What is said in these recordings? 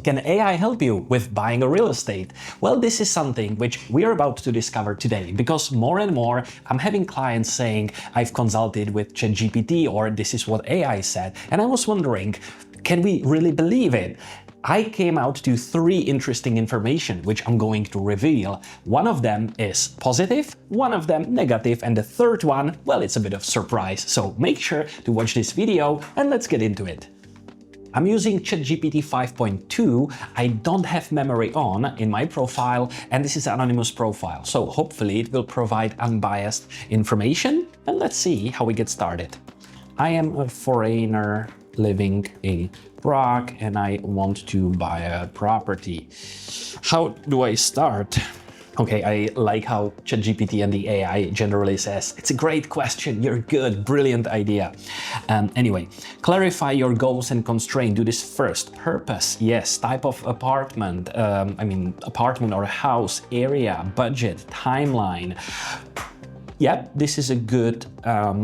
Can AI help you with buying a real estate? Well, this is something which we're about to discover today, because more and more I'm having clients saying I've consulted with ChatGPT, or this is what AI said. And I was wondering, can we really believe it? I came out to 3 interesting information, which I'm going to reveal. One of them is positive, one of them negative, and the third one, well, it's a bit of surprise. So make sure to watch this video and let's get into it. I'm using ChatGPT 5.2. I don't have memory on in my profile, and this is an anonymous profile. So hopefully it will provide unbiased information, and let's see how we get started. I am a foreigner living in Prague and I want to buy a property. How do I start? Okay, I like how ChatGPT and the AI generally says, it's a great question, you're good, brilliant idea. Anyway, clarify your goals and constraint. Do this first. Purpose, yes. Type of apartment, apartment or house, area, budget, timeline. Yep, this is a good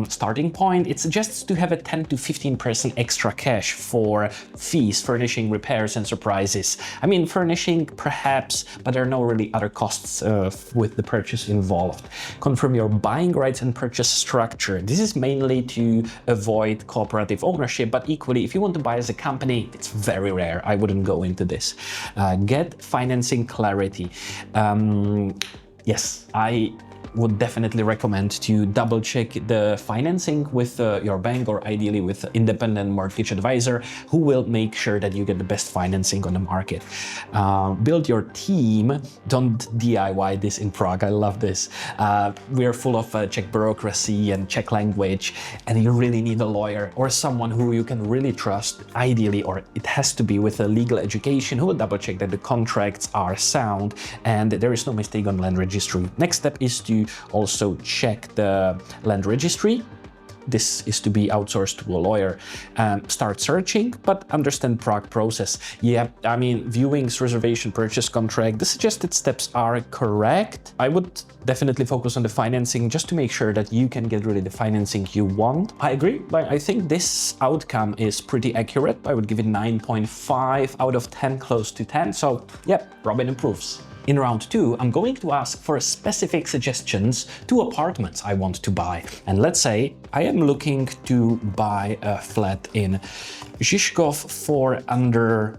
starting point. It suggests to have a 10 to 15% extra cash for fees, furnishing, repairs, and surprises. I mean, furnishing perhaps, but there are no really other costs with the purchase involved. Confirm your buying rights and purchase structure. This is mainly to avoid cooperative ownership, but equally, if you want to buy as a company, it's very rare. I wouldn't go into this. Get financing clarity. Yes, I would definitely recommend to double check the financing with your bank, or ideally with an independent mortgage advisor who will make sure that you get the best financing on the market. Build your team. Don't DIY this in Prague. I love this. We're full of Czech bureaucracy and Czech language, and you really need a lawyer or someone who you can really trust, ideally, or it has to be with a legal education, who will double check that the contracts are sound and there is no mistake on land registry. Next step is to also check the land registry. This is to be outsourced to a lawyer. Start searching, but understand Prague process. Yeah, I mean, viewings, reservation, purchase contract, the suggested steps are correct. I would definitely focus on the financing just to make sure that you can get really the financing you want. I agree, but I think this outcome is pretty accurate. I would give it 9.5 out of 10, close to 10. So yeah, Robin improves. In round 2, I'm going to ask for specific suggestions to apartments I want to buy. And let's say I am looking to buy a flat in Žižkov for under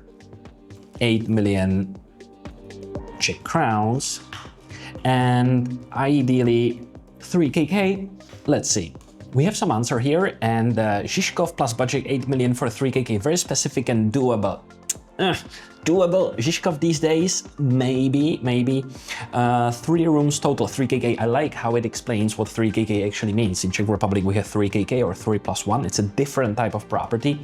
8 million Czech crowns and ideally 3kk. Let's see. We have some answer here, and Žižkov plus budget 8 million for 3kk. Very specific and doable. Doable. Žižkov these days, maybe. 3 rooms total, 3kk. I like how it explains what 3kk actually means. In Czech Republic, we have 3kk or 3 plus 1. It's a different type of property.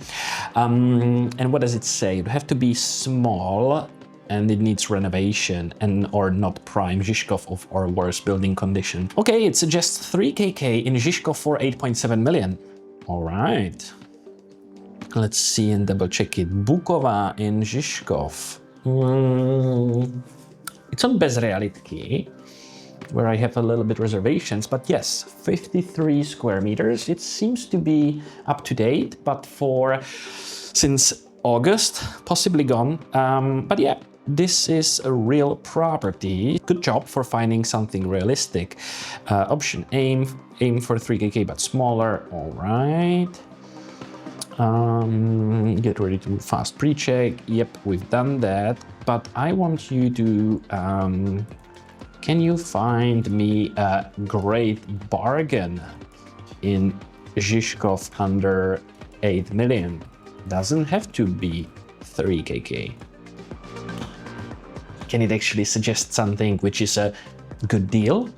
And what does it say? It would have to be small and it needs renovation or not prime Žižkov or worse building condition. Okay, it suggests 3kk in Žižkov for 8.7 million. All right. Let's see and double check it. Bukova in Žižkov. It's on sReality, where I have a little bit reservations, but yes, 53 square meters. It seems to be up to date, but since August, possibly gone. But yeah, this is a real property. Good job for finding something realistic. Option aim for 3kk, but smaller. All right. Get ready to fast pre-check. Yep, we've done that. But I want you to, can you find me a great bargain in Žižkov under 8 million? Doesn't have to be 3kk. Can it actually suggest something which is a good deal?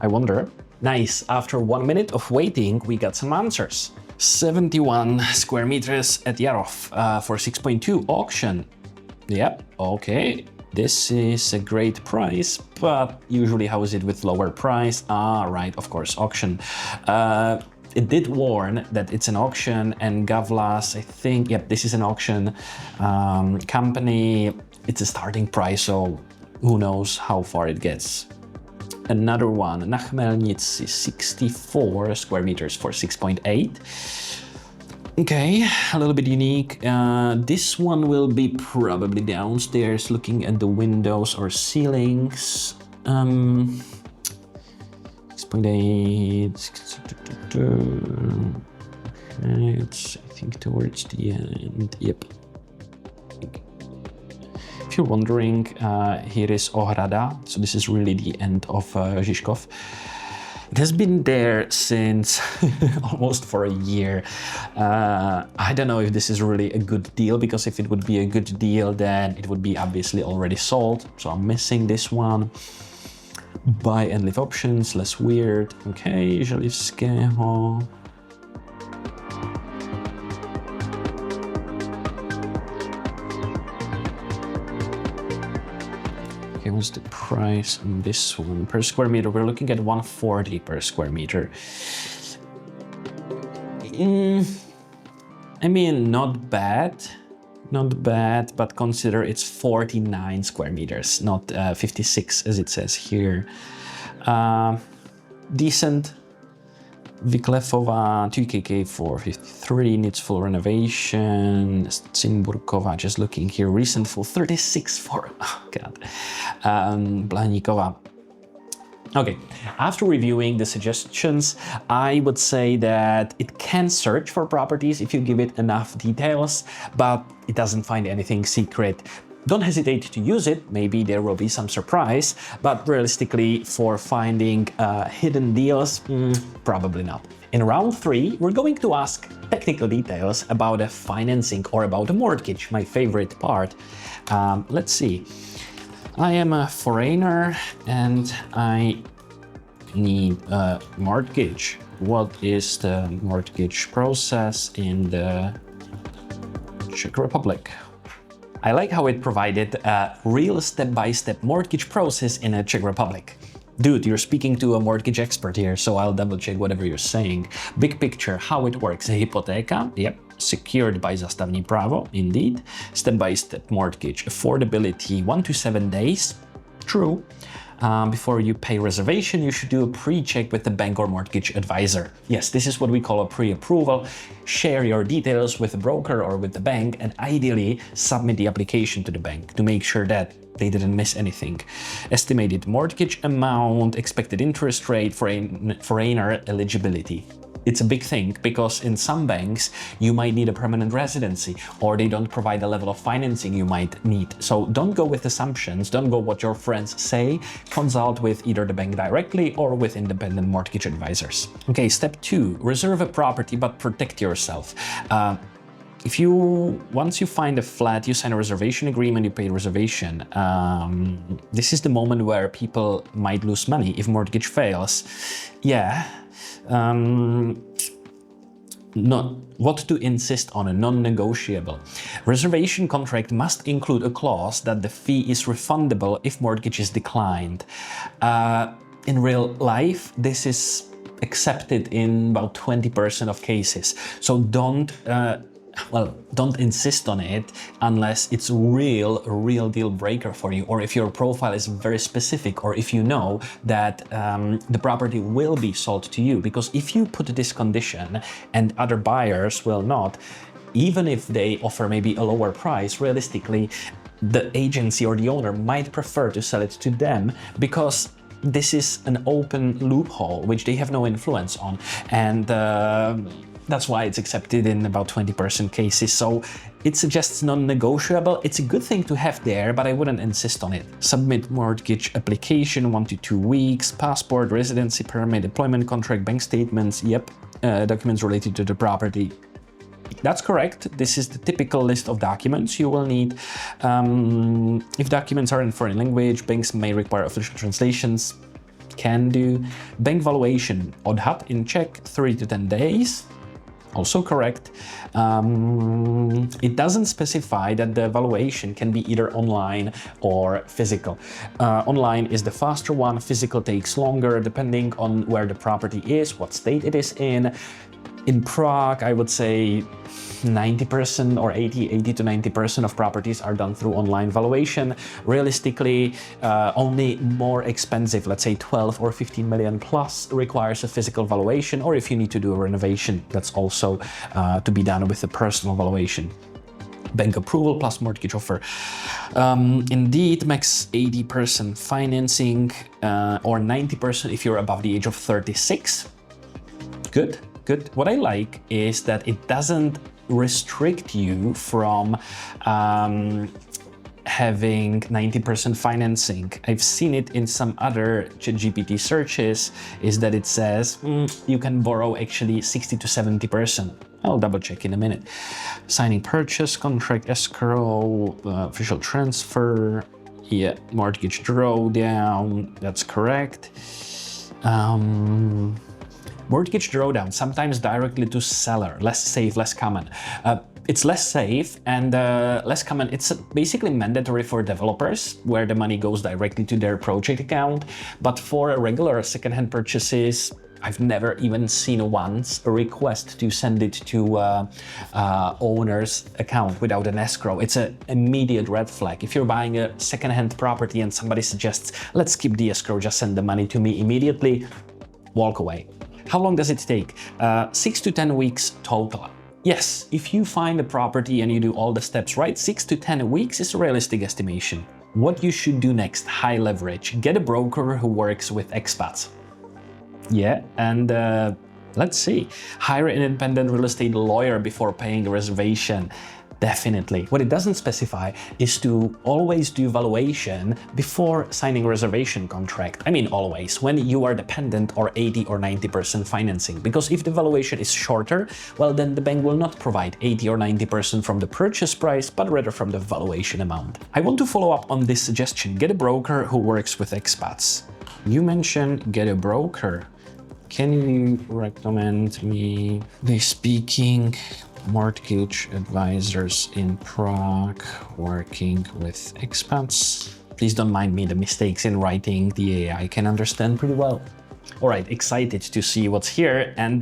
I wonder. Nice, after 1 minute of waiting, we got some answers. 71 square meters at Jarov for 6.2 auction. Yep, okay. This is a great price, but usually how is it with lower price? Ah, right, of course, auction. It did warn that it's an auction, and Gavlas, I think, yep, this is an auction company. It's a starting price, so who knows how far it gets. Another one, na Chmelnici, 64 square meters for 6.8. Okay, a little bit unique. This one will be probably downstairs, looking at the windows or ceilings. 6.8. It's, I think, towards the end. Yep. If you're wondering, here is Ohrada. So this is really the end of Žižkov. It has been there since almost for a year. I don't know if this is really a good deal, because if it would be a good deal, then it would be obviously already sold. So I'm missing this one. Buy and live options, less weird. Okay, Želivského. Okay, what's the price on this one? Per square meter, we're looking at 140 per square meter. I mean, not bad, but consider it's 49 square meters, not 56 as it says here. Decent. Vyklefova 2KK for 53, needs full renovation. Cimburkova, just looking here, recent full 36 for, oh god. Blaníková. Okay, after reviewing the suggestions, I would say that it can search for properties if you give it enough details, but it doesn't find anything secret. Don't hesitate to use it, maybe there will be some surprise, but realistically, for finding hidden deals, probably not. In round 3, we're going to ask technical details about a financing or about a mortgage, my favorite part. Let's see. I am a foreigner and I need a mortgage. What is the mortgage process in the Czech Republic? I like how it provided a real step-by-step mortgage process in a Czech Republic. Dude, you're speaking to a mortgage expert here, so I'll double-check whatever you're saying. Big picture, how it works. A hypotéka, yep, secured by zastavní právo, indeed. Step-by-step mortgage. Affordability, 1 to 7 days. True. Before you pay reservation, you should do a pre-check with the bank or mortgage advisor. Yes, this is what we call a pre-approval. Share your details with the broker or with the bank, and ideally submit the application to the bank to make sure that they didn't miss anything. Estimated mortgage amount, expected interest rate, foreigner eligibility. It's a big thing because in some banks you might need a permanent residency or they don't provide the level of financing you might need. So don't go with assumptions, don't go what your friends say, consult with either the bank directly or with independent mortgage advisors. Okay, step 2, reserve a property but protect yourself. Once you find a flat, you sign a reservation agreement, you pay reservation. This is the moment where people might lose money if mortgage fails. Yeah. What to insist on, a non-negotiable. Reservation contract must include a clause that the fee is refundable if mortgage is declined. In real life, this is accepted in about 20% of cases. So don't insist on it unless it's a real deal breaker for you, or if your profile is very specific, or if you know that the property will be sold to you. Because if you put this condition and other buyers will not, even if they offer maybe a lower price, realistically, the agency or the owner might prefer to sell it to them because this is an open loophole which they have no influence on. And that's why it's accepted in about 20% cases. So it suggests non-negotiable. It's a good thing to have there, but I wouldn't insist on it. Submit mortgage application, 1 to 2 weeks, passport, residency permit, employment contract, bank statements, yep, documents related to the property. That's correct. This is the typical list of documents you will need. If documents are in foreign language, banks may require official translations. Can do. Bank valuation, odhad in Czech, 3 to 10 days. Also correct. It doesn't specify that the valuation can be either online or physical. Online is the faster one, physical takes longer depending on where the property is, what state it is in. In Prague, I would say 90% or 80 to 90% of properties are done through online valuation. Realistically, only more expensive, let's say 12 or 15 million plus, requires a physical valuation, or if you need to do a renovation, that's also to be done with a personal valuation. Bank approval plus mortgage offer. Indeed, max 80% financing or 90% if you're above the age of 36. Good. What I like is that it doesn't restrict you from having 90% financing. I've seen it in some other ChatGPT searches, is that it says you can borrow actually 60 to 70%. I'll double check in a minute. Signing purchase, contract, escrow, official transfer, yeah, mortgage drawdown, that's correct. Mortgage drawdown, sometimes directly to seller, less safe, less common. It's less safe and less common. It's basically mandatory for developers where the money goes directly to their project account. But for regular second-hand purchases, I've never even seen once a request to send it to owner's account without an escrow. It's an immediate red flag. If you're buying a second-hand property and somebody suggests, let's skip the escrow, just send the money to me immediately, walk away. How long does it take? 6 to 10 weeks total. Yes, if you find a property and you do all the steps right, 6 to 10 weeks is a realistic estimation. What you should do next, high leverage. Get a broker who works with expats. Yeah, and let's see. Hire an independent real estate lawyer before paying a reservation. Definitely. What it doesn't specify is to always do valuation before signing a reservation contract. I mean always, when you are dependent or 80 or 90% financing. Because if the valuation is shorter, well then the bank will not provide 80 or 90% from the purchase price, but rather from the valuation amount. I want to follow up on this suggestion. Get a broker who works with expats. You mentioned get a broker. Can you recommend me the speaking mortgage advisors in Prague working with expats? Please don't mind me the mistakes in writing. The AI can understand pretty well. All right, excited to see what's here. And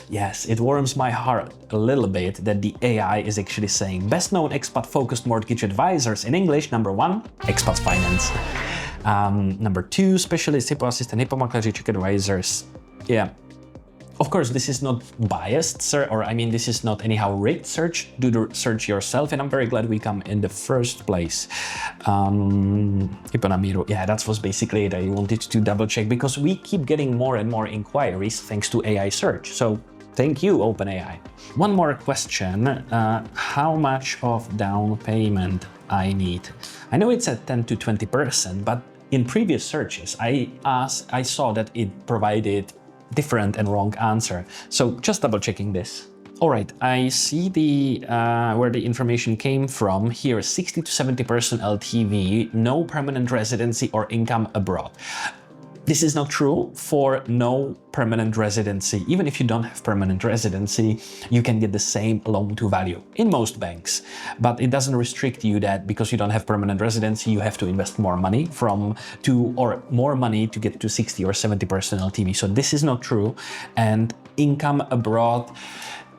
yes, it warms my heart a little bit that the AI is actually saying best known expat-focused mortgage advisors in English. Number 1, Expats Finance. Number 2, specialist hypo assistant, hypo makléři, Czech advisors. Yeah. Of course, this is not biased, sir, or I mean, this is not anyhow rigged search. Do the search yourself, and I'm very glad we come in the first place. Yeah, that was basically it. I wanted to double check because we keep getting more and more inquiries thanks to AI search. So thank you, OpenAI. One more question. How much of down payment I need? I know it's at 10 to 20%, but in previous searches, I saw that it provided different and wrong answer. So just double checking this. All right, I see the where the information came from. Here, 60 to 70% LTV, no permanent residency or income abroad. This is not true for no permanent residency. Even if you don't have permanent residency, you can get the same loan to value in most banks. But it doesn't restrict you that because you don't have permanent residency, you have to invest more money more money to get to 60 or 70% LTV. So this is not true. And income abroad,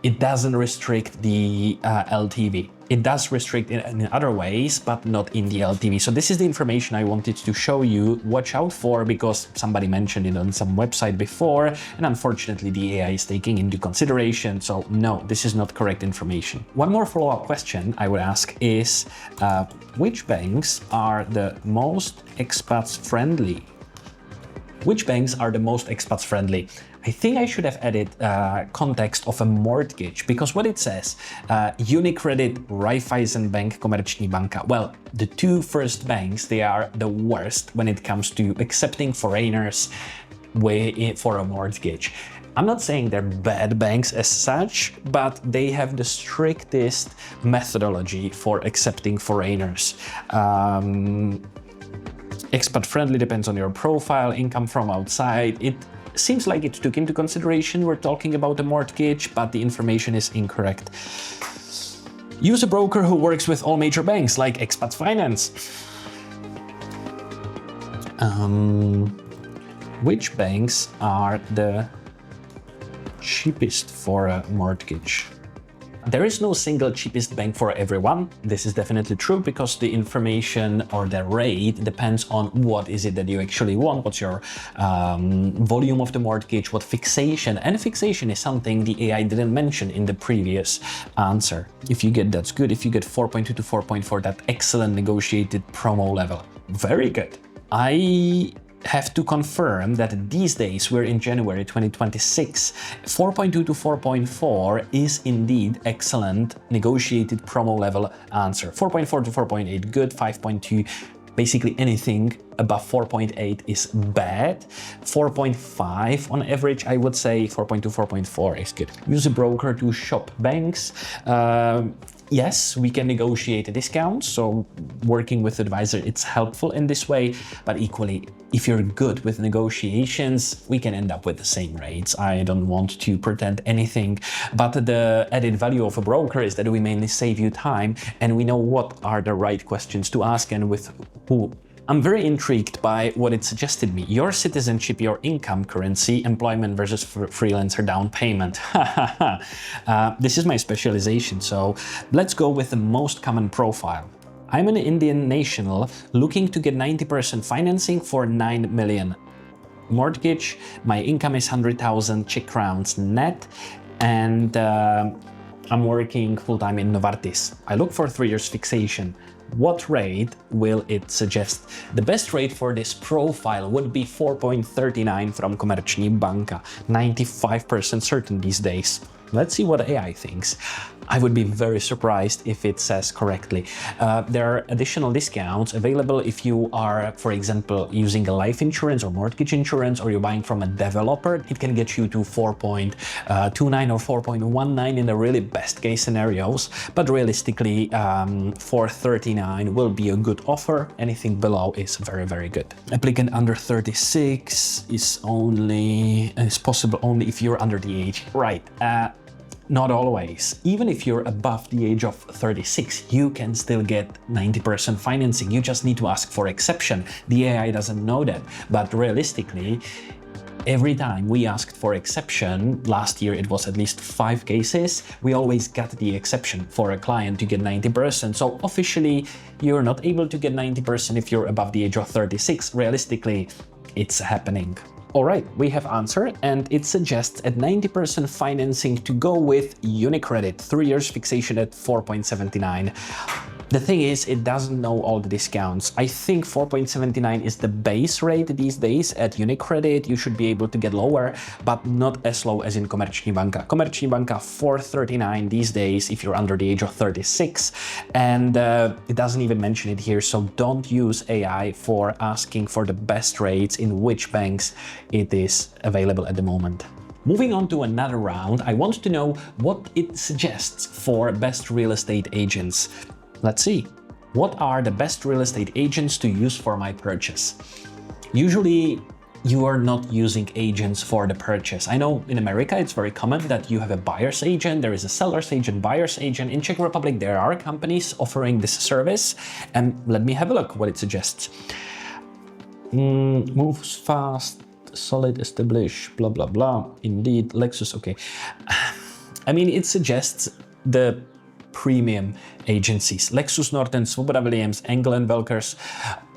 it doesn't restrict the LTV. It does restrict it in other ways, but not in the LTV. So this is the information I wanted to show you. Watch out for, because somebody mentioned it on some website before, and unfortunately the AI is taking into consideration. So no, this is not correct information. One more follow-up question I would ask is, which banks are the most expats friendly? Which banks are the most expats friendly? I think I should have added context of a mortgage, because what it says, UniCredit, Raiffeisenbank, Komerční banka. Well, the two first banks, they are the worst when it comes to accepting foreigners for a mortgage. I'm not saying they're bad banks as such, but they have the strictest methodology for accepting foreigners. Expat friendly depends on your profile, income from outside. It seems like it took into consideration we're talking about a mortgage, but the information is incorrect. Use a broker who works with all major banks like Expats Finance. Which banks are the cheapest for a mortgage. There is no single cheapest bank for everyone. This is definitely true because the information or the rate depends on what is it that you actually want, what's your volume of the mortgage, what fixation. And fixation is something the AI didn't mention in the previous answer. If you get, that's good. If you get 4.2 to 4.4, that excellent negotiated promo level. Very good. I have to confirm that these days, we're in January 2026, 4.2 to 4.4 is indeed excellent negotiated promo level answer. 4.4 to 4.8 good, 5.2 basically anything above 4.8 is bad. 4.5 on average, I would say 4.2, 4.4 is good. Use a broker to shop banks. Yes, we can negotiate a discount, so working with advisor, it's helpful in this way, but equally, if you're good with negotiations, we can end up with the same rates. I don't want to pretend anything, but the added value of a broker is that we mainly save you time and we know what are the right questions to ask and with who. I'm very intrigued by what it suggested me. Your citizenship, your income, currency, employment versus freelancer down payment. This is my specialization, so let's go with the most common profile. I'm an Indian national looking to get 90% financing for 9 million. Mortgage, my income is 100,000 Czech crowns net, and I'm working full-time in Novartis. I look for 3 years fixation. What rate will it suggest? The best rate for this profile would be 4.39 from Komerční banka. 95% certain these days. Let's see what AI thinks. I would be very surprised if it says correctly. There are additional discounts available if you are, for example, using a life insurance or mortgage insurance, or you're buying from a developer. It can get you to 4.29 or 4.19 in the really best case scenarios. But realistically, 4.39 will be a good offer. Anything below is very, very good. Applicant under 36 is possible only if you're under the age. Right. Not always. Even if you're above the age of 36, you can still get 90% financing. You just need to ask for exception. The AI doesn't know that, but realistically, every time we asked for exception, last year it was at least 5 cases, we always got the exception for a client to get 90%. So officially, you're not able to get 90% if you're above the age of 36. Realistically, it's happening. All right, we have answered, and it suggests at 90% financing to go with UniCredit, 3 years fixation at 4.79. The thing is, it doesn't know all the discounts. I think 4.79 is the base rate these days at UniCredit. You should be able to get lower, but not as low as in Komerční banka. Komerční banka 4.39 these days if you're under the age of 36, and it doesn't even mention it here, so don't use AI for asking for the best rates in which banks it is available at the moment. Moving on to another round, I want to know what it suggests for best real estate agents. Let's see. What are the best real estate agents to use for my purchase? Usually, you are not using agents for the purchase. I know in America, it's very common that you have a buyer's agent, there is a seller's agent, buyer's agent. In Czech Republic, there are companies offering this service. And let me have a look what it suggests. Moves fast, solid, established, blah, blah, blah. Indeed, Lexus, okay. I mean, it suggests the premium agencies. Lexus Norton, Svoboda Williams, Engel & Welkers.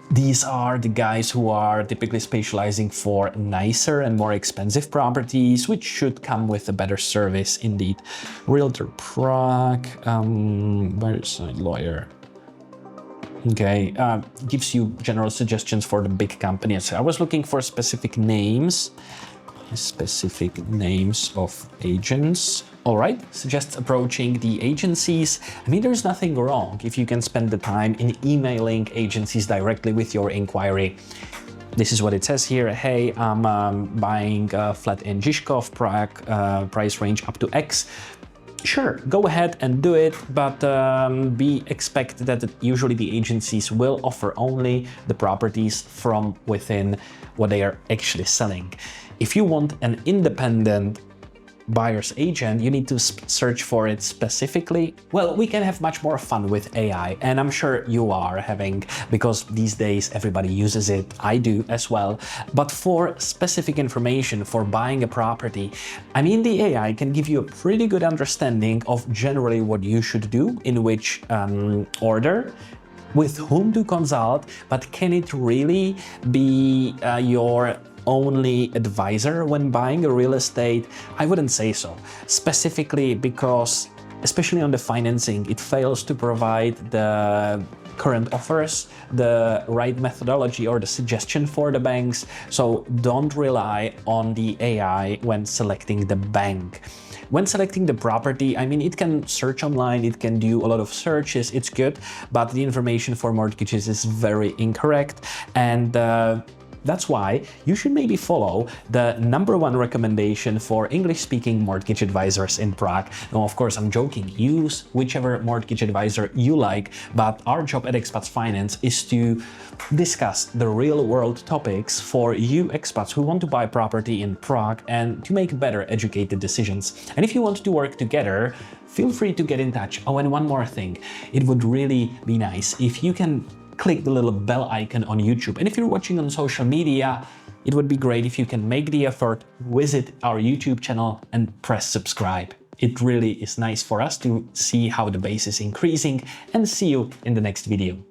These are the guys who are typically specializing for nicer and more expensive properties, which should come with a better service indeed. Realtor Prague, where's my lawyer? Okay, gives you general suggestions for the big companies. I was looking for specific names of agents. All right, suggests approaching the agencies. I mean, there's nothing wrong if you can spend the time in emailing agencies directly with your inquiry. This is what it says here. Hey, I'm buying a flat in Žižkov, Prague, price range up to X. Sure, go ahead and do it, but expect that usually the agencies will offer only the properties from within what they are actually selling. If you want an independent buyer's agent, you need to search for it specifically. Well, we can have much more fun with AI, and I'm sure you are having, because these days everybody uses it. I do as well. But for specific information for buying a property, I mean, the AI can give you a pretty good understanding of generally what you should do, in which order, with whom to consult, but can it really be your only advisor when buying a real estate? I wouldn't say so. Specifically because, especially on the financing, it fails to provide the current offers, the right methodology or the suggestion for the banks. So don't rely on the AI when selecting the bank. When selecting the property, I mean, it can search online, it can do a lot of searches, it's good, but the information for mortgages is very incorrect. And that's why you should maybe follow the #1 recommendation for English-speaking mortgage advisors in Prague. Now, of course, I'm joking. Use whichever mortgage advisor you like, but our job at Expats Finance is to discuss the real-world topics for you expats who want to buy property in Prague and to make better educated decisions. And if you want to work together, feel free to get in touch. Oh, and one more thing. It would really be nice if you can click the little bell icon on YouTube. And if you're watching on social media, it would be great if you can make the effort, visit our YouTube channel and press subscribe. It really is nice for us to see how the base is increasing, and see you in the next video.